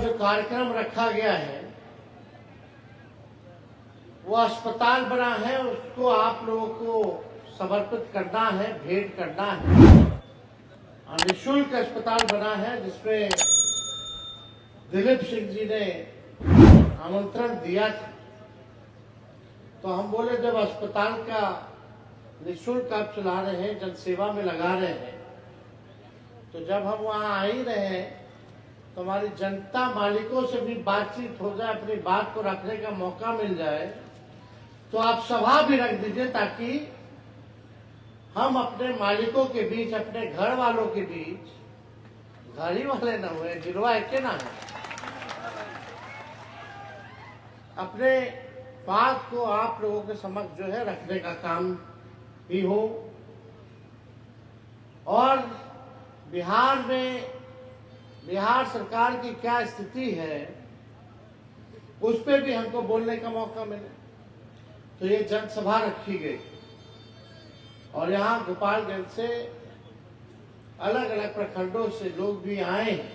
जो कार्यक्रम रखा गया है वो अस्पताल बना है, उसको आप लोगों को समर्पित करना है, भेंट करना है। निःशुल्क अस्पताल बना है जिसमें दिलीप सिंह जी ने आमंत्रण दिया था। तो हम बोले जब अस्पताल का निःशुल्क आप चला रहे हैं, जनसेवा में लगा रहे हैं, तो जब हम वहाँ आ ही रहे हैं तो हमारी जनता मालिकों से भी बातचीत हो जाए, अपनी बात को रखने का मौका मिल जाए, तो आप सभा भी रख दीजिए ताकि हम अपने मालिकों के बीच, अपने घर वालों के बीच, घर ही वाले ना हुए, गिरवा एक ना है, अपने बात को आप लोगों के समक्ष जो है रखने का काम भी हो। और बिहार सरकार की क्या स्थिति है उस पर भी हमको बोलने का मौका मिले। तो ये जनसभा रखी गई और यहाँ गोपालगंज से अलग अलग प्रखंडों से लोग भी आए हैं।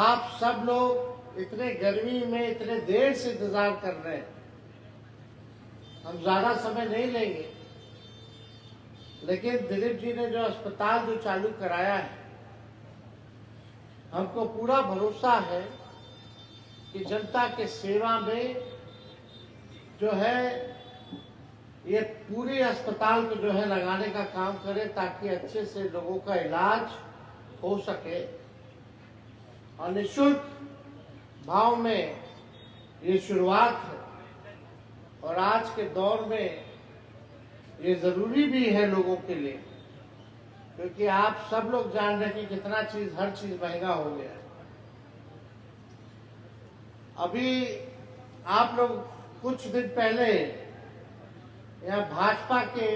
आप सब लोग इतने गर्मी में इतने देर से इंतजार कर रहे हैं, हम ज्यादा समय नहीं लेंगे, लेकिन दिलीप जी ने जो अस्पताल जो चालू कराया है, हमको पूरा भरोसा है कि जनता के सेवा में जो है ये पूरी अस्पताल को जो है लगाने का काम करे ताकि अच्छे से लोगों का इलाज हो सके। और निःशुल्क भाव में ये शुरुआत है और आज के दौर में ये जरूरी भी है लोगों के लिए, क्योंकि आप सब लोग जान रहे हैं कि कितना हर चीज महंगा हो गया है। अभी आप लोग कुछ दिन पहले यहाँ भाजपा के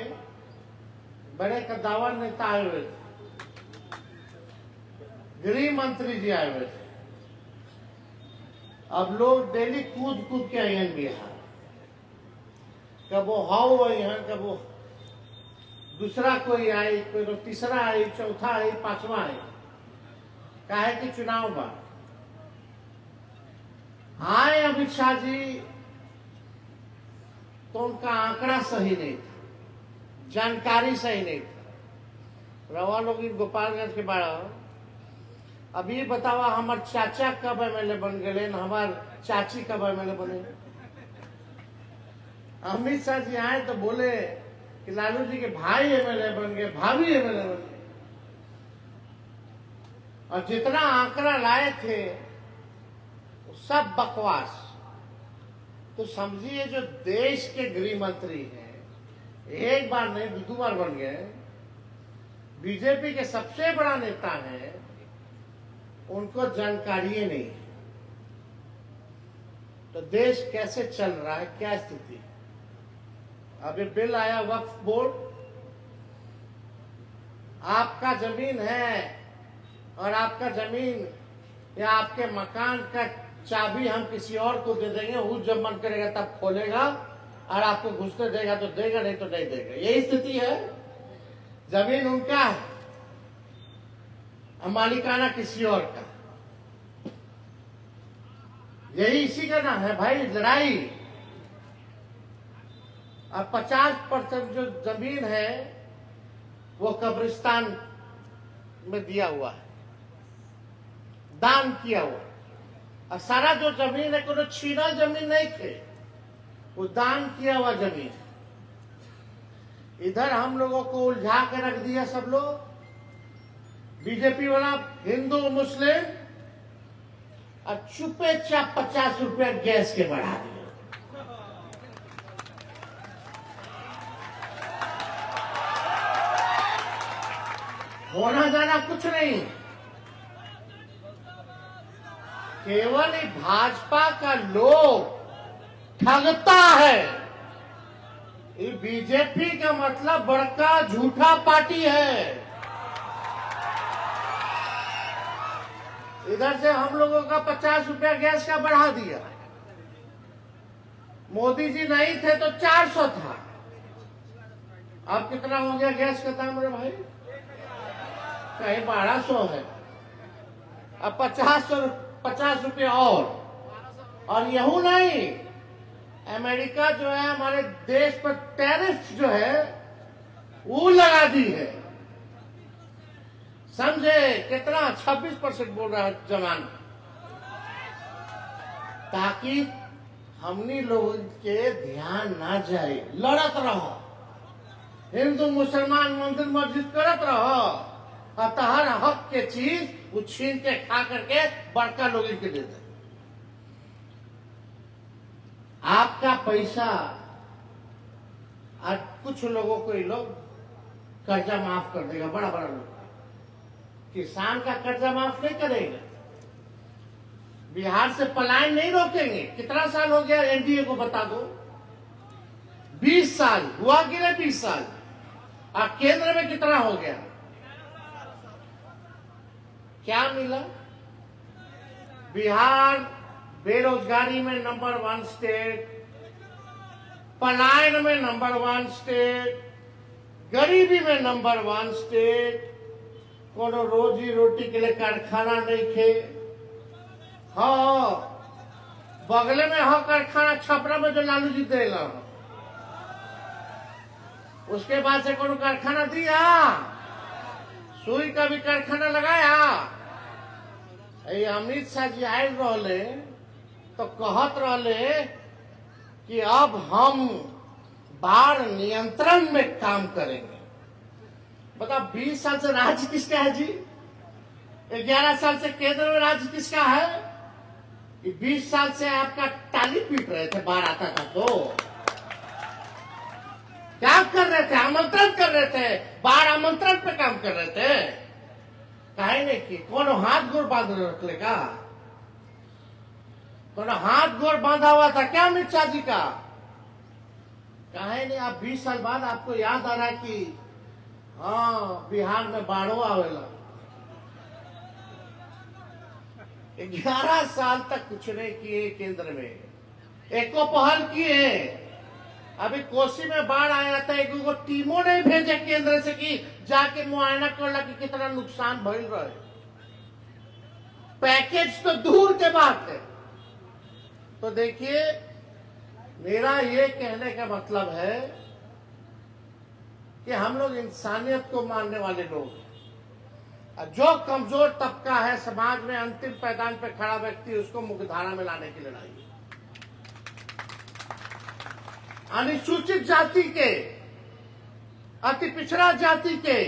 बड़े कद्दावर नेता आए हुए थे, गृह मंत्री जी आए हुए थे। अब लोग डेली कूद कूद के आए बिहार, कब वो हाउ यहाँ, कब वो दूसरा कोई आई, कोई तीसरा आई, चौथा आई, पांचवा आई, काहे कि चुनाव बा। आए अमित शाह जी तो उनका आंकड़ा सही नहीं था, जानकारी सही नहीं था। रवा लोग इन गोपालगंज के बारे अभी बतावा हमार चाचा कब एमएलए बन गए, हमार चाची कब एमएलए बने। अमित शाह जी आए तो बोले कि लालू जी के भाई एमएलए बन गए, भाभी एमएलए बन गए, और जितना आंकड़ा लाए थे वो सब बकवास। तो समझिए जो देश के गृह मंत्री हैं, एक बार नहीं दो बार बन गए, बीजेपी के सबसे बड़ा नेता हैं, उनको जानकारी नहीं है। तो देश कैसे चल रहा है, क्या स्थिति है। अभी बिल आया वक्फ बोर्ड, आपका जमीन है और आपका जमीन या आपके मकान का चाबी हम किसी और को दे देंगे, वो जब मन करेगा तब खोलेगा और आपको घुसने देगा तो देगा, नहीं तो नहीं देगा। यही स्थिति है। जमीन उनका है, मालिकाना किसी और का। यही इसी का नाम है भाई लड़ाई। अब 50% जो जमीन है वो कब्रिस्तान में दिया हुआ है, दान किया हुआ। और सारा जो जमीन है कोई छीना जमीन नहीं थे, वो दान किया हुआ जमीन। इधर हम लोगों को उलझा के रख दिया सब लोग, बीजेपी वाला हिंदू मुस्लिम, और चुपे चाप 50 रुपया गैस के बढ़ा दिया। होना जाना कुछ नहीं, केवल भाजपा का लोग ठगता है। ये बीजेपी का मतलब बड़का झूठा पार्टी है। इधर से हम लोगों का 50 रुपया गैस का बढ़ा दिया। मोदी जी नहीं थे तो 400 था, अब कितना हो गया गैस का दाम रे भाई? कहीं 1200 है। अब 50 रुपये और यहू नहीं, अमेरिका जो है हमारे देश पर टैरिफ जो है वो लगा दी है। समझे कितना? 26% बोल रहा है जवान, ताकि हमनी लोगों के ध्यान ना जाए। लड़त रहो, हिंदू मुसलमान मंदिर मस्जिद करत रहो, और तहर हक के चीज वो छीन के खा करके बड़का लोग के दे दे। आपका पैसा आज कुछ लोगों को ये लोग कर्जा माफ कर देगा, बड़ा बड़ा लोग। किसान का कर्जा माफ नहीं करेगा, बिहार से पलायन नहीं रोकेंगे। कितना साल हो गया एनडीए को बता दो? 20 साल हुआ कि नहीं? 20 साल। और केंद्र में कितना हो गया? क्या मिला? बिहार बेरोजगारी में नंबर 1 स्टेट, पलायन में नंबर 1 स्टेट, गरीबी में नंबर 1 स्टेट, कोनो रोजी रोटी के लिए कारखाना नहीं थे। हाँ, बगले में हो कारखाना छपरा में जो लालू जी देला, उसके बाद से कोनो कारखाना दिया? सुई का भी कारखाना लगाया? अमित शाह जी आए रहले तो कहत रहले कि अब हम बाढ़ नियंत्रण में काम करेंगे। बता, 20 साल से राज्य किसका है जी? 11 साल से केंद्र में राज्य किसका है? 20 साल से आपका टाली पीट रहे थे, बाढ़ आता था तो क्या कर रहे थे? आमंत्रण कर रहे थे, बाढ़ आमंत्रण पे काम कर रहे थे। काहे नहीं कि कोनो हाथ गोड़ बांध रख लेगा? कोनो हाथ गोड़ बांधा हुआ था क्या अमित शाह जी का? काहे नहीं? आप 20 साल बाद आपको याद आ रहा है कि हाँ, बिहार में बाढ़ो आवेला। 11 साल तक कुछ नहीं किए केंद्र में, एको पहल किए। अभी कोसी में बाढ़ आया था, एक टीमों ने भेजे केंद्र से कि जाके मुआयना करला कि कितना नुकसान भइल रहे। पैकेज तो दूर के बात है। तो देखिए, मेरा ये कहने का मतलब है कि हम लोग इंसानियत को मानने वाले लोग हैं। जो कमजोर तबका है समाज में, अंतिम पैदान पे खड़ा व्यक्ति, उसको मुख्यधारा में लाने की लड़ाई है। अनुसूचित जाति के, अति पिछड़ा जाति के,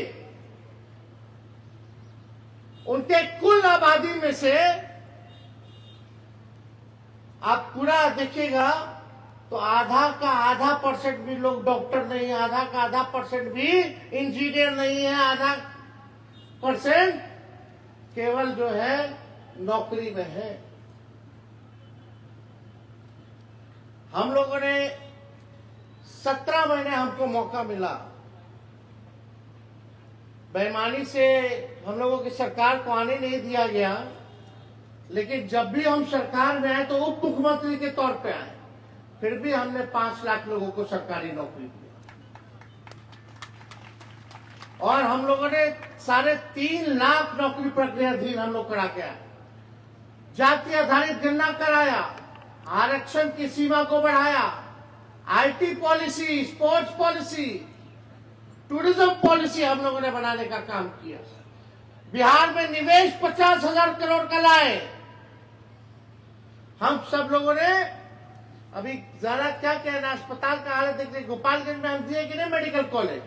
उनके कुल आबादी में से आप पूरा देखिएगा तो आधा का आधा परसेंट भी लोग डॉक्टर नहीं है, आधा का आधा परसेंट भी इंजीनियर नहीं है, आधा परसेंट केवल जो है नौकरी में है। हम लोगों ने 17 महीने हमको मौका मिला। बेईमानी से हम लोगों की सरकार को आने नहीं दिया गया, लेकिन जब भी हम सरकार में आए तो उप मुख्यमंत्री के तौर पे आए, फिर भी हमने 5 लाख लोगों को सरकारी नौकरी दी। और हम लोगों ने 3.5 लाख नौकरी प्रक्रियाधीन हम लोग करा के आए। जाति आधारित गणना कराया, आरक्षण की सीमा को बढ़ाया, IT policy, sports policy, tourism policy हम लोगों ने बनाने का काम किया। बिहार में निवेश 50,000 करोड़ का लाए। हम सब लोगों ने अभी जरा क्या कहना, अस्पताल का हालत देखिए, गोपालगंज में हम दिए कि नहीं मेडिकल कॉलेज।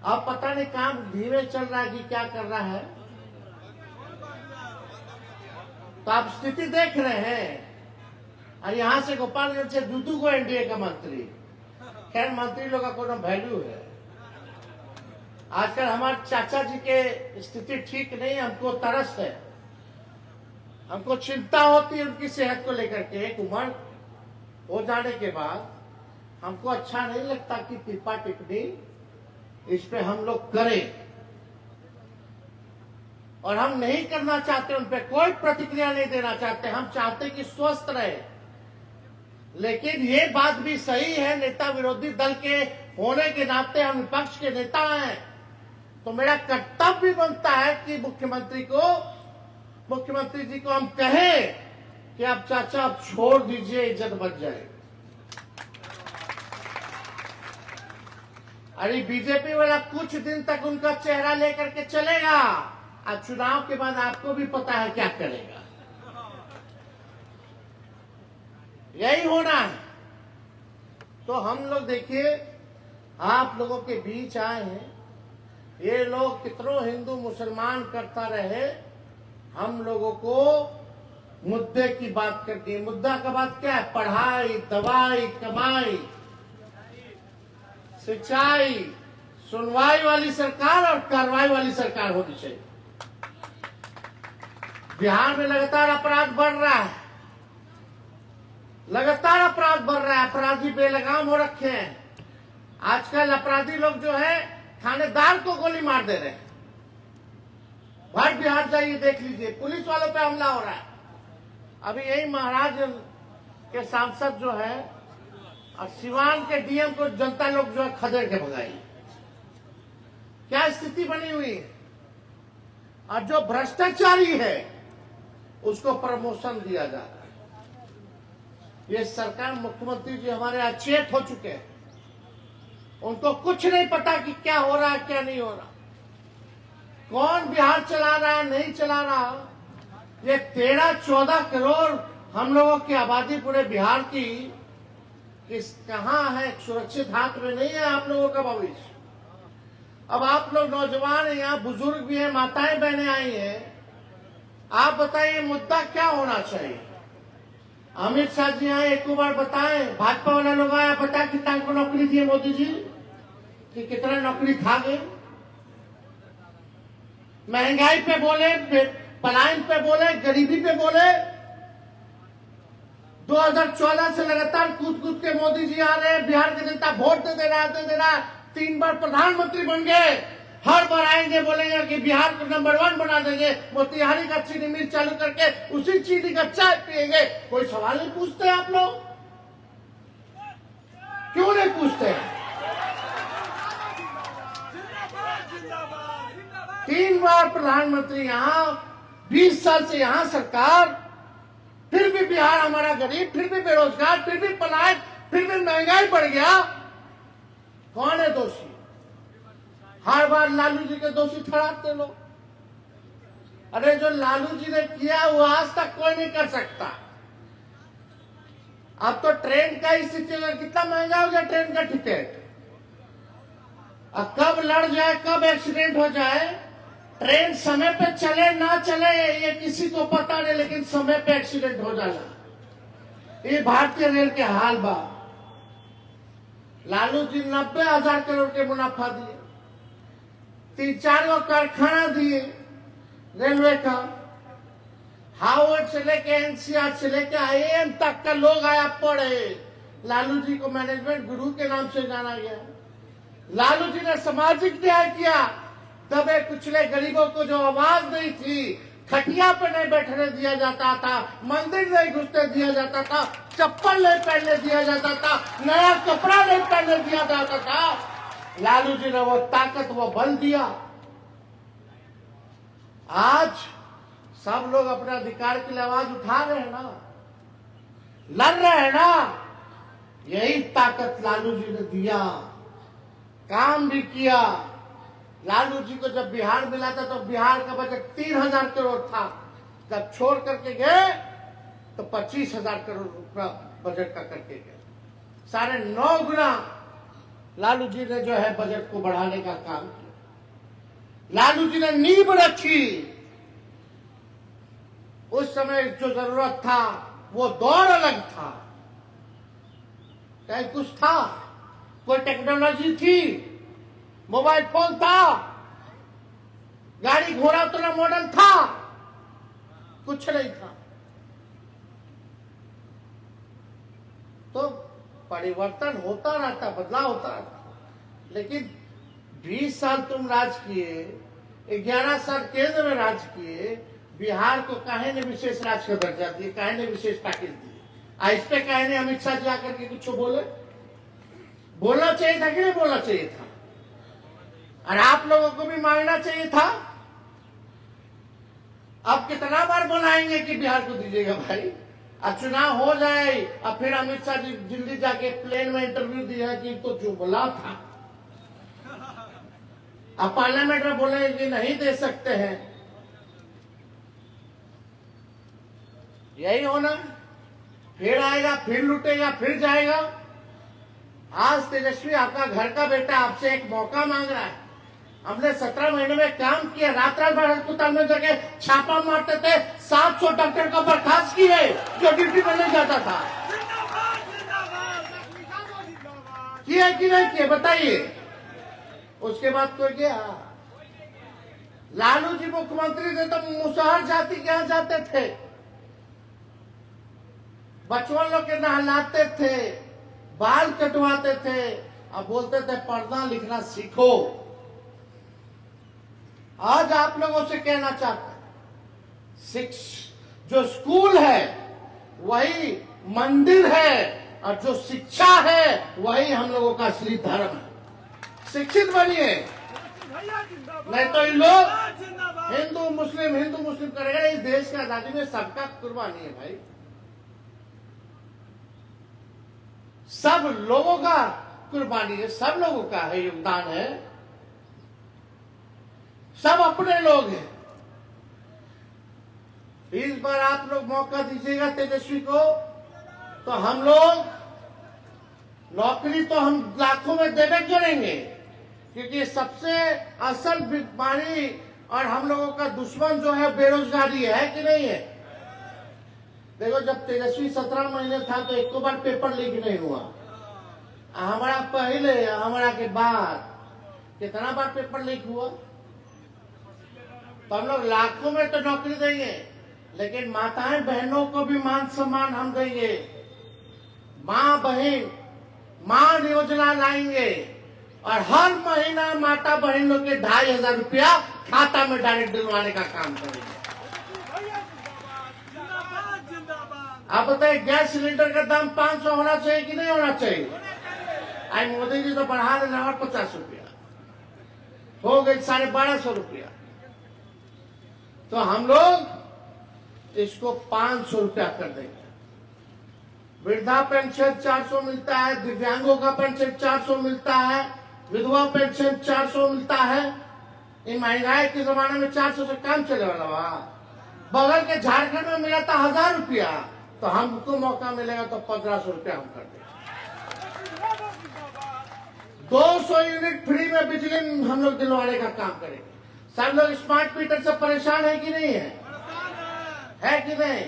अब पता नहीं काम धीमे चल रहा है कि क्या कर रहा है, तो आप स्थिति देख रहे हैं। और यहां से गोपालगंज से दूधू को एनडीए का मंत्री, खैर मंत्री लोग का कोई वैल्यू है। आजकल हमारे चाचा जी के स्थिति ठीक नहीं, हमको तरस है, हमको चिंता होती है उनकी सेहत को लेकर के। एक उम्र हो जाने के बाद हमको अच्छा नहीं लगता कि टिप्पा टिप्पणी इस पे हम लोग करें, और हम नहीं करना चाहते, उन पे कोई प्रतिक्रिया नहीं देना चाहते। हम चाहते कि स्वस्थ रहे। लेकिन ये बात भी सही है, नेता विरोधी दल के होने के नाते हम विपक्ष के नेता हैं, तो मेरा कर्तव्य बनता है कि मुख्यमंत्री जी को हम कहें कि आप चाचा आप छोड़ दीजिए, इज्जत बच जाए। अरे बीजेपी वाला कुछ दिन तक उनका चेहरा लेकर के चलेगा, अब चुनाव के बाद आपको भी पता है क्या करेगा। यही होना है। तो हम लोग देखिए, आप लोगों के बीच आए हैं। ये लोग कितनों हिंदू मुसलमान करता रहे, हम लोगों को मुद्दे की बात करनी है। मुद्दा का बात क्या है? पढ़ाई, दवाई, कमाई, सिंचाई, सुनवाई वाली सरकार और कार्रवाई वाली सरकार होनी चाहिए। बिहार में लगातार अपराध बढ़ रहा है, लगातार अपराध बढ़ रहा है, अपराधी बेलगाम हो रखे हैं। आजकल अपराधी लोग जो है थानेदार को गोली मार दे रहे हैं। भर बिहार जाइए, देख लीजिए, पुलिस वालों पे हमला हो रहा है। अभी यही महाराज के सांसद जो है और सिवान के डीएम को जनता लोग जो है खदेड़ के भगाई। क्या स्थिति बनी हुई है। और जो भ्रष्टाचारी है उसको प्रमोशन दिया जा रहा है। ये सरकार, मुख्यमंत्री जी हमारे अचेत हो चुके हैं, उनको कुछ नहीं पता कि क्या हो रहा है क्या नहीं हो रहा, कौन बिहार चला रहा है नहीं चला रहा। ये 13-14 करोड़ हम लोगों की आबादी पूरे बिहार की कहाँ है? सुरक्षित हाथ में नहीं है आप लोगों का भविष्य। अब आप लोग नौजवान हैं, यहाँ बुजुर्ग भी हैं, माताएं बहनें आई हैं, आप बताइए मुद्दा क्या होना चाहिए। अमित शाह जी आए, एक बार बताएं, भाजपा वाला लोग आया, बता कितना को नौकरी दिए मोदी जी, कि कितना नौकरी खा गए। महंगाई पे बोले, पलायन पे बोले, गरीबी पे बोले। 2014 से लगातार कूद कूद के मोदी जी आ रहे हैं, बिहार की जनता वोट दे रहा है। 3 बार प्रधानमंत्री बन गए, हर बार आएंगे बोलेंगे कि बिहार को नंबर 1 बना देंगे, मोतिहारी का चीनी मिल चालू करके उसी चीनी का चाय पिएंगे। कोई सवाल नहीं पूछते आप लोग? क्यों नहीं पूछते? 3 बार प्रधानमंत्री यहाँ, 20 साल से यहाँ सरकार, फिर भी बिहार हमारा गरीब, फिर भी बेरोजगार, फिर भी पलायन, फिर भी महंगाई बढ़ गया। कौन है दोषी? हर बार लालू जी के दोषी ठहराते लोग। अरे जो लालू जी ने किया वो आज तक कोई नहीं कर सकता। अब तो ट्रेन का ही सिचुएशन, कितना महंगा हो गया ट्रेन का टिकट। अब कब लड़ जाए, कब एक्सीडेंट हो जाए, ट्रेन समय पे चले ना चले ये किसी को पता नहीं, लेकिन समय पे एक्सीडेंट हो जाना, ये भारतीय रेल के हाल बा। लालू जी 90,000 करोड़ के मुनाफा दिए, 3-4 गो कारखाना दिए रेलवे का, हार्वर्ड से लेके एनसीआर से लेके आईआईएम तक का लोग आया पढ़े। लालू जी को मैनेजमेंट गुरु के नाम से जाना गया। लालू जी ने सामाजिक न्याय किया, दबे कुचले गरीबों को जो आवाज नहीं थी, खटिया पे नहीं बैठने दिया जाता था, मंदिर नहीं घुसने दिया जाता था, चप्पल नहीं पहनने दिया जाता था, नया कपड़ा नहीं पहनने दिया जाता था, लालू जी ने वो ताकत, वो बल दिया। आज सब लोग अपने अधिकार के लिए आवाज उठा रहे हैं ना, लड़ रहे हैं ना, यही ताकत लालू जी ने दिया, काम भी किया। लालू जी को जब बिहार मिला था तो बिहार का बजट 3,000 करोड़ था, जब छोड़ करके गए तो 25,000 करोड़ रुपया बजट का करके गए। 9.5 गुना लालू जी ने जो है बजट को बढ़ाने का काम किया। लालू जी ने नींव रखी। उस समय जो जरूरत था वो दौर अलग था, चाहे कुछ था, कोई टेक्नोलॉजी थी, मोबाइल फोन था, गाड़ी घोड़ा उतना मॉडल था, कुछ नहीं था। तो परिवर्तन होता रहता, बदलाव होता रहता। लेकिन 20 साल तुम राज किए, 11 साल केंद्र में राज किए, बिहार को काहे ने विशेष राज्य का दर्जा दिए, काहे ने विशेष पैकेज दिए। इस पे काहे ने अमित शाह जी आकर के कुछ बोले? बोलना चाहिए था कि नहीं बोलना चाहिए था? और आप लोगों को भी मांगना चाहिए था। अब कितना बार बुलाएंगे कि बिहार को दीजिएगा भाई? अब चुनाव हो जाए और फिर अमित शाह जी दिल्ली जाके प्लेन में इंटरव्यू दिया कि तो जो बोला था, अब पार्लियामेंट में बोले कि नहीं दे सकते हैं। यही होना, फिर आएगा, फिर लूटेगा, फिर जाएगा। आज तेजस्वी आपका घर का बेटा आपसे एक मौका मांग रहा है। हमने 17 महीने में काम किया, रात रात भर अस्पताल में जाके छापा मारते थे, 700 डॉक्टर को बर्खास्त किए जो ड्यूटी पर नहीं जाता था। किया कि नहीं किया बताइए? उसके बाद कोई गया? लालू जी मुख्यमंत्री थे तो मुसहर जाति के यहाँ जाते थे, बचपन लोग के नहलाते थे, बाल कटवाते थे, अब बोलते थे पढ़ना लिखना सीखो। आज आप लोगों से कहना चाहते हैं, जो स्कूल है वही मंदिर है और जो शिक्षा है वही हम लोगों का असली धर्म है। शिक्षित बनिए, नहीं तो इन लोग हिंदू मुस्लिम करेगा। इस देश की आजादी में सबका कुर्बानी है भाई, सब लोगों का कुर्बानी है, सब लोगों का है योगदान है, सब अपने लोग हैं। इस बार आप लोग मौका दीजिएगा तेजस्वी को, तो हम लोग नौकरी तो हम लाखों में देवे करेंगे, क्योंकि सबसे असल बीमारी और हम लोगों का दुश्मन जो है बेरोजगारी है कि नहीं है? देखो, जब तेजस्वी 17 महीने था तो एक बार पेपर लीक नहीं हुआ। हमारा पहले हमारा के बाद कितना बार पेपर लीक हुआ? तो हम लोग लाखों में तो नौकरी देंगे, लेकिन माताएं बहनों को भी मान सम्मान हम देंगे। माँ बहन मान योजना लाएंगे और हर महीना माता बहनों के 2500 रुपया खाता में डायरेक्ट दिलवाने का काम करेंगे। आप बताइए, गैस सिलेंडर का दाम 500 होना चाहिए कि नहीं होना चाहिए? आज मोदी जी तो बढ़ा देना और 50 रुपया हो गई, 1250 रुपया। तो हम लोग इसको 500 रुपया कर देंगे। वृद्धा पेंशन 400 मिलता है, दिव्यांगों का पेंशन 400 मिलता है, विधवा पेंशन 400 मिलता है। इन महंगाई के जमाने में 400 से काम चले वाला बा। बगल के झारखंड में मिला था 1000 रुपया, तो हमको मौका मिलेगा तो 1500 रुपया हम कर देंगे। 200 यूनिट फ्री में बिजली हम लोग दिलवाने का काम करेंगे। सब लोग स्मार्ट मीटर से परेशान है कि नहीं है कि नहीं?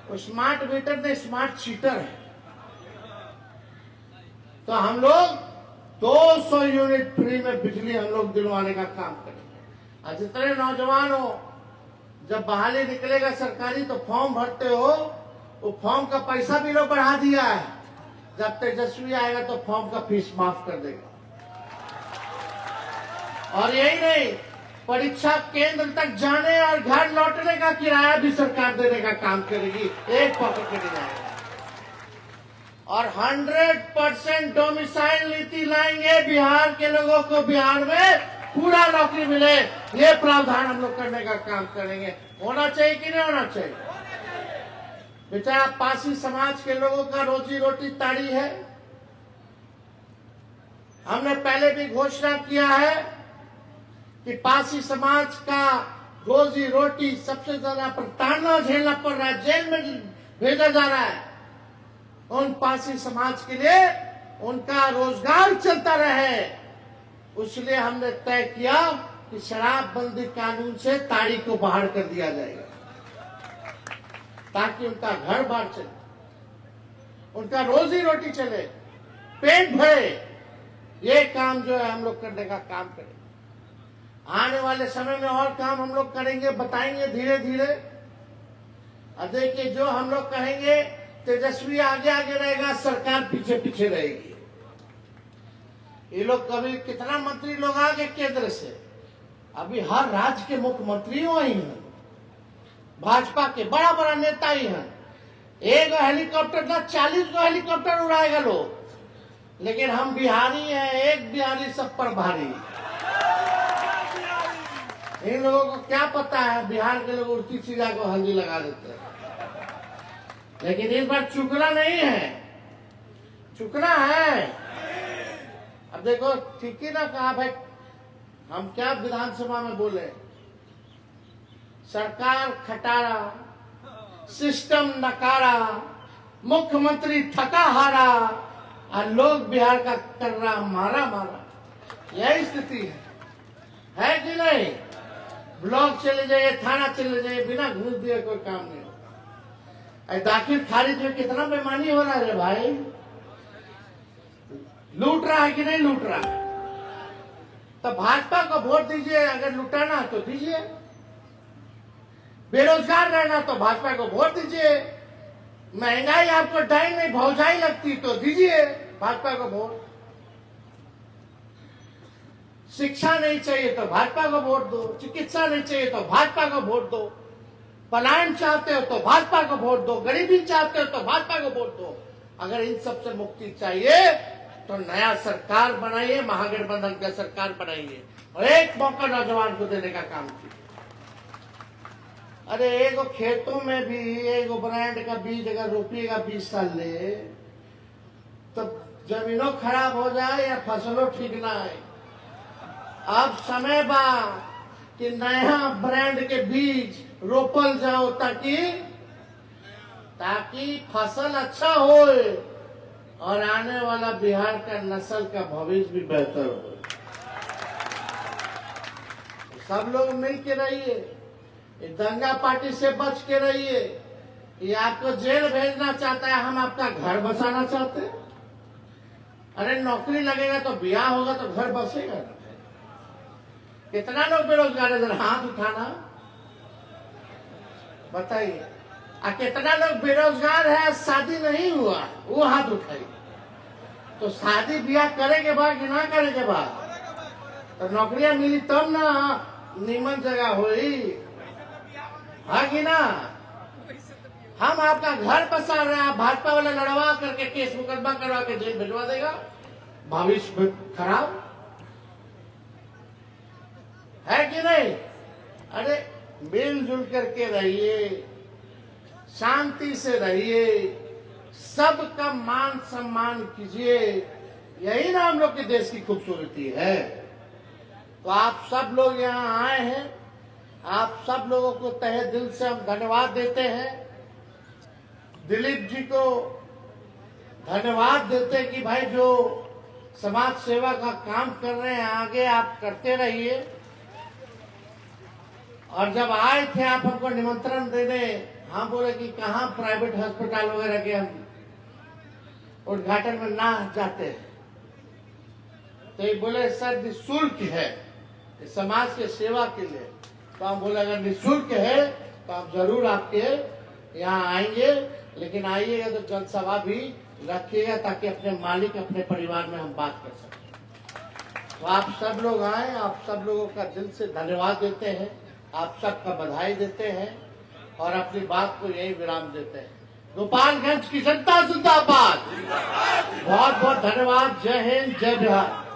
वो स्मार्ट मीटर नहीं, स्मार्ट चीटर है। तो हम लोग 200 यूनिट फ्री में बिजली हम लोग दिलवाने का काम करेंगे। और जितने नौजवान हो, जब बहाली निकलेगा सरकारी तो फॉर्म भरते हो, वो फॉर्म का पैसा भी लोग बढ़ा दिया है। जब तेजस्वी आएगा तो फॉर्म का फीस माफ कर देगा। और यही नहीं, परीक्षा केंद्र तक जाने और घर लौटने का किराया भी सरकार देने का काम करेगी, एक पॉकेट में जाएगा। और 100% डोमिसाइल नीति लाएंगे, बिहार के लोगों को बिहार में पूरा नौकरी मिले, ये प्रावधान हम लोग करने का काम करेंगे। होना चाहिए कि नहीं होना चाहिए? बेचारा पासी समाज के लोगों का रोजी रोटी ताड़ी है। हमने पहले भी घोषणा किया है कि पासी समाज का रोजी रोटी सबसे ज्यादा प्रताड़ना झेलना पड़ रहा है, जेल में भेजा जा रहा है। उन पासी समाज के लिए उनका रोजगार चलता रहे, इसलिए हमने तय किया कि शराबबंदी कानून से ताड़ी को बाहर कर दिया जाएगा, ताकि उनका घर बार चले, उनका रोजी रोटी चले, पेट भरे। ये काम जो है हम लोग करने का काम करेंगे। आने वाले समय में और काम हम लोग करेंगे, बताएंगे धीरे धीरे। और देखिए, जो हम लोग कहेंगे, तेजस्वी आगे आगे रहेगा, सरकार पीछे पीछे रहेगी। ये लोग कभी कितना मंत्री लोग आ गए केंद्र से, अभी हर राज्य के मुख्यमंत्री वही हैं, भाजपा के बड़ा बड़ा नेता ही हैं। एक हेलीकॉप्टर ना 40 को हेलीकॉप्टर उड़ाएगा लोग, लेकिन हम बिहारी हैं, एक बिहारी सब पर भारी। इन लोगों को क्या पता है, बिहार के लोग उड़ती चिड़िया को हल्दी लगा देते हैं। लेकिन इस बार चुकना नहीं है, चुकना है। अब देखो, ठीक ही ना कहा भाई, हम क्या विधानसभा में बोले, सरकार खटारा, सिस्टम नकारा, मुख्यमंत्री थका हारा और लोग बिहार का कर रहा मारा मारा। यही स्थिति है कि नहीं? ब्लॉक चले जाइए, थाना चले जाइए, बिना घूस दिए कोई काम नहीं होगा। दाखिल खारिज में कितना बेईमानी हो रहा है रे भाई। लूट रहा है कि नहीं लूट रहा है? तो भाजपा को वोट दीजिए, अगर लुटाना है तो दीजिए। बेरोजगार रहना तो भाजपा को वोट दीजिए। महंगाई आपको डाई नहीं भौजाई लगती तो दीजिए भाजपा को वोट। शिक्षा नहीं चाहिए तो भाजपा को वोट दो, चिकित्सा नहीं चाहिए तो भाजपा को वोट दो, पलायन चाहते हो तो भाजपा को वोट दो, गरीबी चाहते हो तो भाजपा को वोट दो। अगर इन सब से मुक्ति चाहिए तो नया सरकार बनाइए, महागठबंधन का सरकार बनाइए और एक मौका नौजवान को देने का काम कीजिए। अरे एगो खेतों में भी एगो ब्रांड का बीज अगर रोपिएगा 20 साल ले, तो जमीनों खराब हो जाए या फसलों ठीक ना आए। अब समय बा कि नया ब्रांड के बीज रोपल जाओ ताकि फसल अच्छा हो और आने वाला बिहार का नस्ल का भविष्य भी बेहतर हो। सब लोग मिल के रहिए, दंगा पार्टी से बच के रहिए। ये आपको जेल भेजना चाहता है, हम आपका घर बसाना चाहते हैं। अरे नौकरी लगेगा तो ब्याह होगा तो घर बसेगा ना। कितना लोग बेरोजगार है, जरा हाथ उठाना बताइए। कितना लोग बेरोजगार है, शादी नहीं हुआ, वो हाथ उठाइए। तो शादी ब्याह करे के बाद कि ना करे के बाद तो नौकरियां मिली तब ना नीमन जगह हुई, है कि ना? हम आपका घर बसा रहे हैं, भाजपा वाले लड़वा करके केस मुकदमा करवा के जेल भिजवा देगा, भविष्य खराब है कि नहीं? अरे मिलजुल करके रहिए, शांति से रहिए, सबका मान सम्मान कीजिए। यही ना हम लोग के देश की खूबसूरती है। तो आप सब लोग यहाँ आए हैं, आप सब लोगों को तहे दिल से हम धन्यवाद देते हैं। दिलीप जी को धन्यवाद देते हैं कि भाई जो समाज सेवा का काम कर रहे हैं आगे आप करते रहिए। और जब आए थे आप हमको निमंत्रण देने, हम बोले कि कहाँ प्राइवेट अस्पताल वगैरह के हम उद्घाटन में ना जाते हैं, तो ये बोले सर निःशुल्क है, समाज के सेवा के लिए। तो हम बोले अगर निःशुल्क है तो हम जरूर आपके यहाँ आएंगे, लेकिन आइएगा तो जनसभा भी रखिएगा ताकि अपने मालिक अपने परिवार में हम बात कर सकें। तो आप सब लोग आए, आप सब लोगों का दिल से धन्यवाद देते हैं, आप सबका बधाई देते हैं और अपनी बात को यही विराम देते हैं। गोपालगंज की जनता जिंदाबाद। बहुत बहुत धन्यवाद। जय हिंद, जय बिहार।